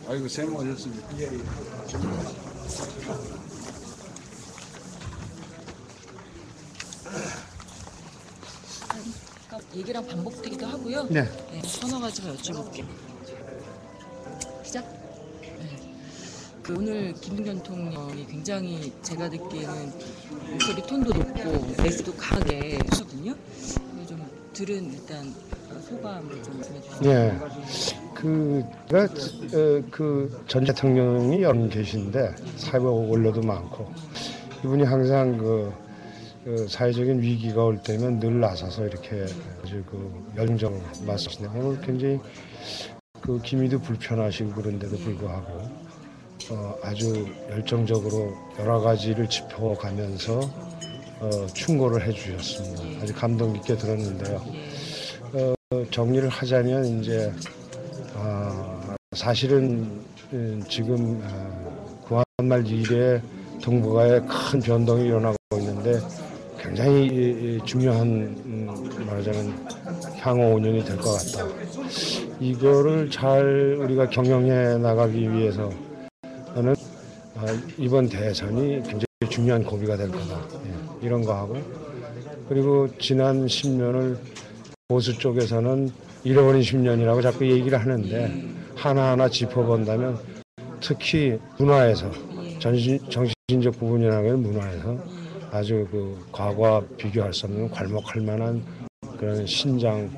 아이고, 새해 오셨습니다. 예, 예. 그러니까 얘기랑 반복되기도 하고요. 네. 네, 서너 가지만 여쭤볼게요. 시작. 네. 오늘 김동연 대통령이 굉장히 제가 듣기에는 목소리 톤도 높고 메시도 강하게 하거든요. 좀 들은 일단 소감을 좀 말씀해주시죠. 예. 전 대통령이 여기 계신데 사회 원로도 많고 이분이 항상 사회적인 위기가 올 때면 늘 나서서 이렇게 아주 열정적으로 말씀하시네요. 오늘 굉장히 기미도 불편하시고 그런데도 불구하고 아주 열정적으로 여러 가지를 짚어가면서 충고를 해주셨습니다. 아주 감동 깊게 들었는데요. 정리를 하자면 이제 사실은 지금 구한말 이래 동북아에 큰 변동이 일어나고 있는데 굉장히 중요한 말하자면 향후 5년이 될 것 같다. 이거를 잘 우리가 경영해 나가기 위해서는 이번 대선이 굉장히 중요한 고비가 될 거다. 예, 이런 거 하고 그리고 지난 10년을 보수 쪽에서는 잃어버린 10년이라고 자꾸 얘기를 하는데 하나하나 짚어본다면 특히 문화에서 정신적 부분이라면 문화에서 아주 과거와 비교할 수 없는 괄목할 만한 그런 신장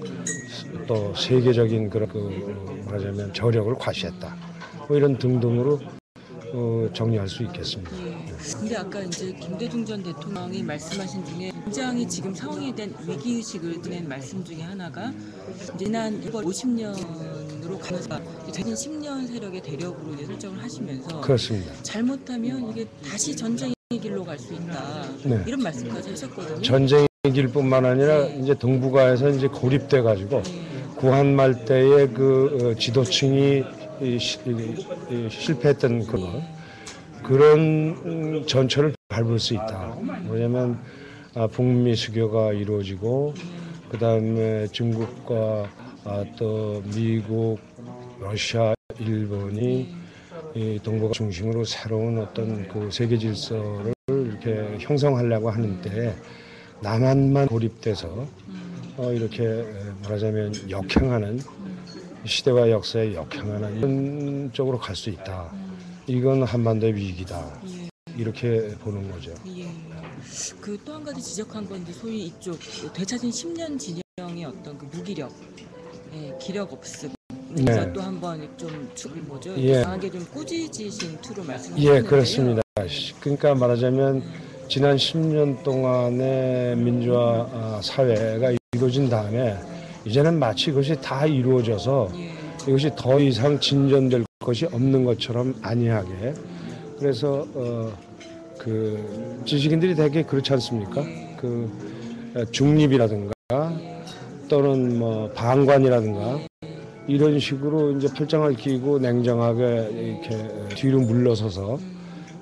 또 세계적인 말하자면 저력을 과시했다. 뭐 이런 등등으로 정리할 수 있겠습니다. 근데 아까 이제 김대중 전 대통령이 말씀하신 중에 굉장히 지금 상황에 대한 위기의식을 드는 말씀 중에 하나가 지난 50년으로 가면서 대신 10년 세력의 대력으로 이제 설정을 하시면서 그렇습니다. 잘못하면 이게 다시 전쟁의 길로 갈 수 있다. 네. 이런 말씀까지 하셨거든요. 전쟁의 길뿐만 아니라 이제 동북아에서 이제 고립돼 가지고 구한말 때의 지도층이 실패했던 그런 전철을 밟을 수 있다. 뭐냐면 북미 수교가 이루어지고 그 다음에 중국과 또 미국, 러시아, 일본이 이 동북아 중심으로 새로운 어떤 세계 질서를 이렇게 형성하려고 하는데 남한만 고립돼서 이렇게 말하자면 역행하는 시대와 역사에 역행하는 이런 쪽으로 갈 수 있다. 이건 한반도의 위기다. 이렇게 보는 거죠. 예. 또 한 가지 지적한 건 이제 소위 이쪽 되찾은 10년 진영의 어떤 무기력, 기력 없음. 그래서 또 한번 좀 강하게 좀 꾸짖으신 투로 말씀하셨는데요. 예, 그렇습니다. 그러니까 말하자면 지난 10년 동안의 민주화 사회가 이루어진 다음에 이제는 마치 그것이 다 이루어져서 이것이 더 이상 진전될 것이 없는 것처럼 안이하게 그래서 지식인들이 되게 그렇지 않습니까? 중립이라든가 또는 뭐 방관이라든가 이런 식으로 이제 팔짱을 끼고 냉정하게 이렇게 뒤로 물러서서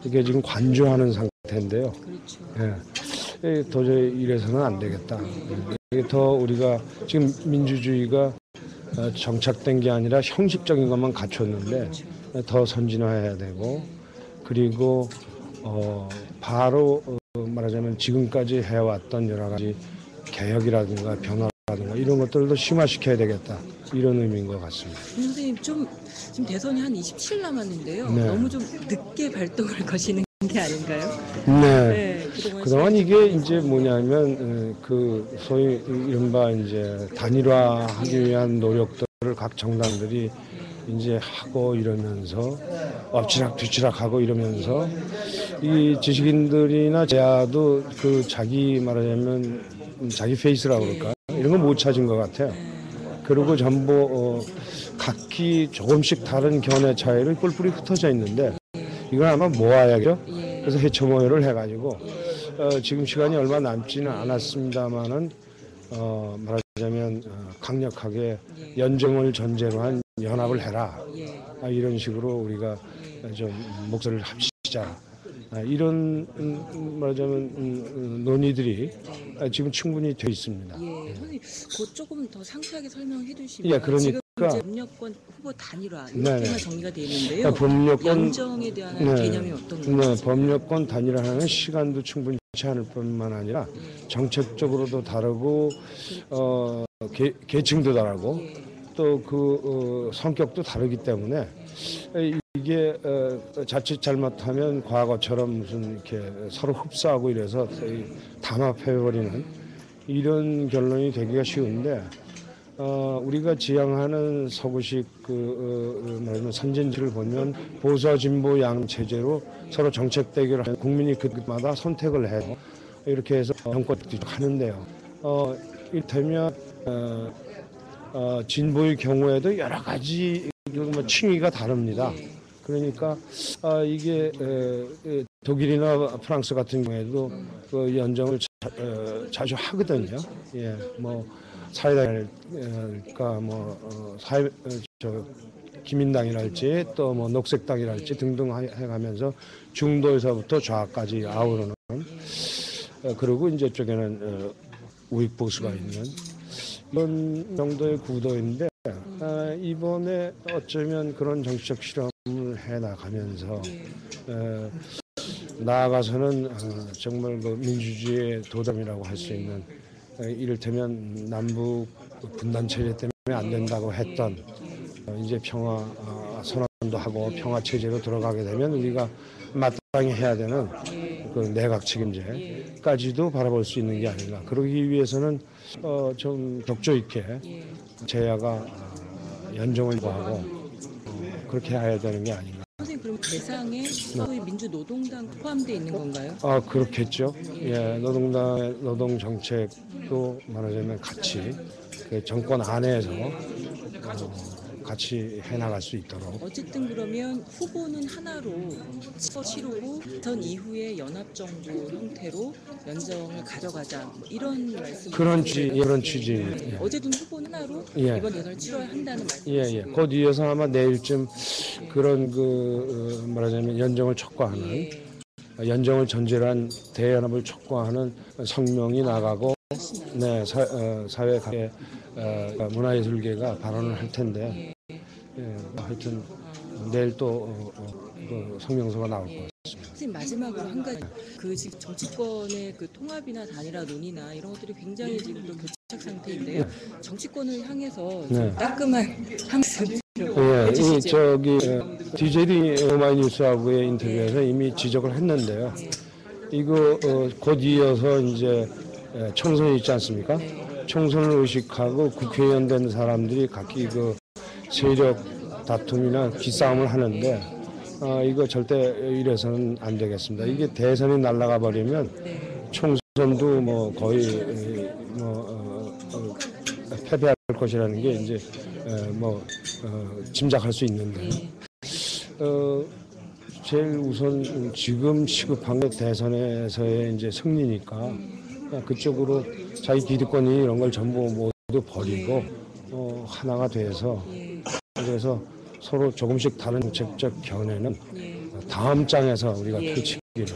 이게 지금 관조하는 상태인데요. 그렇죠. 예, 도저히 이래서는 안 되겠다. 이게 더 우리가 지금 민주주의가 정착된 게 아니라 형식적인 것만 갖췄는데 더 선진화해야 되고 그리고 바로 말하자면 지금까지 해왔던 여러 가지 개혁이라든가 변화라든가 이런 것들도 심화시켜야 되겠다. 이런 의미인 것 같습니다. 선생님 지금 대선이 한 27일 남았는데요. 네. 너무 좀 늦게 발동을 거시는 게 아닌가요? 네. 그동안 이게 이제 뭐냐면 소위 이른바 이제 단일화하기 위한 노력들을 각 정당들이 이제 하고 이러면서 엎치락 뒤치락 하고 이러면서 이 지식인들이나 제야도 자기 말하자면 자기 페이스라고 그럴까 이런 거 못 찾은 것 같아요. 그리고 전부 각기 조금씩 다른 견해 차이를 뿔뿔이 흩어져 있는데 이건 아마 모아야죠. 그래서 해체 모여를 해가지고 지금 시간이 얼마 남지는 않았습니다만은 말하자면 강력하게 연정을 전제로 한 연합을 해라. 이런 식으로 우리가 좀 목소리를 합치자. 이런 말하자면 논의들이 지금 충분히 돼 있습니다. 선생님, 조금 더 상세하게 설명해 주시면. 예, 그러니까 이제 법률권 후보 단일화 네네. 이렇게만 정리가 되어 있는데요. 법률권 연정에 대한 네. 개념이 어떤 네, 건지. 법률권 단일화는 시간도 충분치 않을 뿐만 아니라 정책적으로도 다르고 계층도 다르고 예. 또 그 성격도 다르기 때문에 이게 자칫 잘못하면 과거처럼 무슨 이렇게 서로 흡사하고 이래서 담합해버리는 이런 결론이 되기가 쉬운데 우리가 지향하는 서구식 말하면 선진지를 보면 보수 진보 양 체제로 서로 정책 대결을 하는 국민이 그마다 선택을 해요. 이렇게 해서 정권도 하는데요. 이를테면 진보의 경우에도 여러 가지 층위가 다릅니다. 그러니까 이게 독일이나 프랑스 같은 경우에도 그 연정을 자주 하거든요. 예, 뭐 사회당이랄까 기민당이랄지 또 뭐 녹색당이랄지 등등 해가면서 중도에서부터 좌까지 아우르는 그리고 이제 쪽에는 우익 보수가 있는 이런 정도의 구도인데 이번에 어쩌면 그런 정치적 실험을 해 나가면서 나아가서는 정말 그 민주주의의 도담이라고 할 수 있는 이를테면 남북 분단 체제 때문에 안 된다고 했던 이제 평화 선언도 하고 평화 체제로 들어가게 되면 우리가 마땅히 해야 되는 그 내각 책임제까지도 바라볼 수 있는 게 아닌가. 그러기 위해서는 좀 격조 있게 제야가 연정을 구하고 그렇게 해야 되는 게 아닌가. 선생님 그럼 대상에 소위 민주노동당 포함되어 있는 건가요? 그렇겠죠. 예, 노동당의 노동 정책도 말하자면 같이 그 정권 안에서 같이 해나갈 수 있도록. 어쨌든 그러면 후보는 하나로 치르고 전 이후에 연합정부 형태로 연정을 가져가자 뭐 이런 말씀. 그런 취지. 예. 어쨌든 후보는 하나로 예. 이번 대선을 치러야 한다는 말씀이시고요. 예. 곧 이어서 아마 내일쯤 그런 말하자면 연정을 촉구하는 연정을 전제로 한 대연합을 촉구하는 성명이 나가고 네, 사회 각계 문화예술계가 발언을 할 텐데 하여튼 내일 또 그 성명서가 나올 것 같습니다. 선생님 마지막으로 한 가지 지금 정치권의 그 통합이나 단일화 논의나 이런 것들이 굉장히 지금 또 교착 상태인데요. 정치권을 향해서 좀 따끔한 한 말씀 해주시죠. DJD 오마이뉴스하고의 인터뷰에서 이미 지적을 했는데요. 이거 곧 이어서 이제 총선이 있지 않습니까? 총선을 의식하고 국회의원 된 사람들이 각기 그 세력 다툼이나 기싸움을 하는데 이거 절대 이래서는 안 되겠습니다. 이게 대선이 날아가 버리면 총선도 뭐 거의 패배할 것이라는 게 이제 짐작할 수 있는데 제일 우선 지금 시급한 게 대선에서의 이제 승리니까 그쪽으로 자기 기득권이 이런 걸 전부 모두 버리고 하나가 돼서 그래서 서로 조금씩 다른 정책적 견해는 다음 장에서 우리가 펼치기를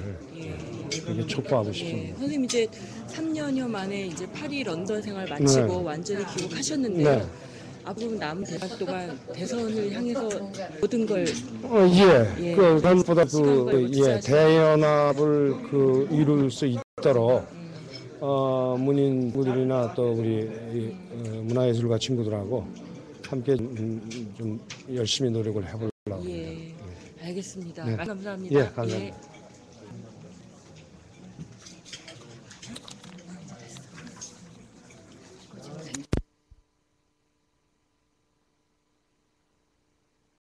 그렇게 촉구하고 싶습니다. 선생님 이제 3년여 만에 이제 파리 런던 생활 마치고 완전히 귀국하셨는데요. 앞으로 남은 대선 동안 대선을 향해서 모든 걸 그것보다 대연합을 이룰 수 있도록 문인들이나 또 우리 문화예술가 친구들하고 함께 좀 열심히 노력을 해보려고 합니다. 알겠습니다. 네. 감사합니다. 감사합니다.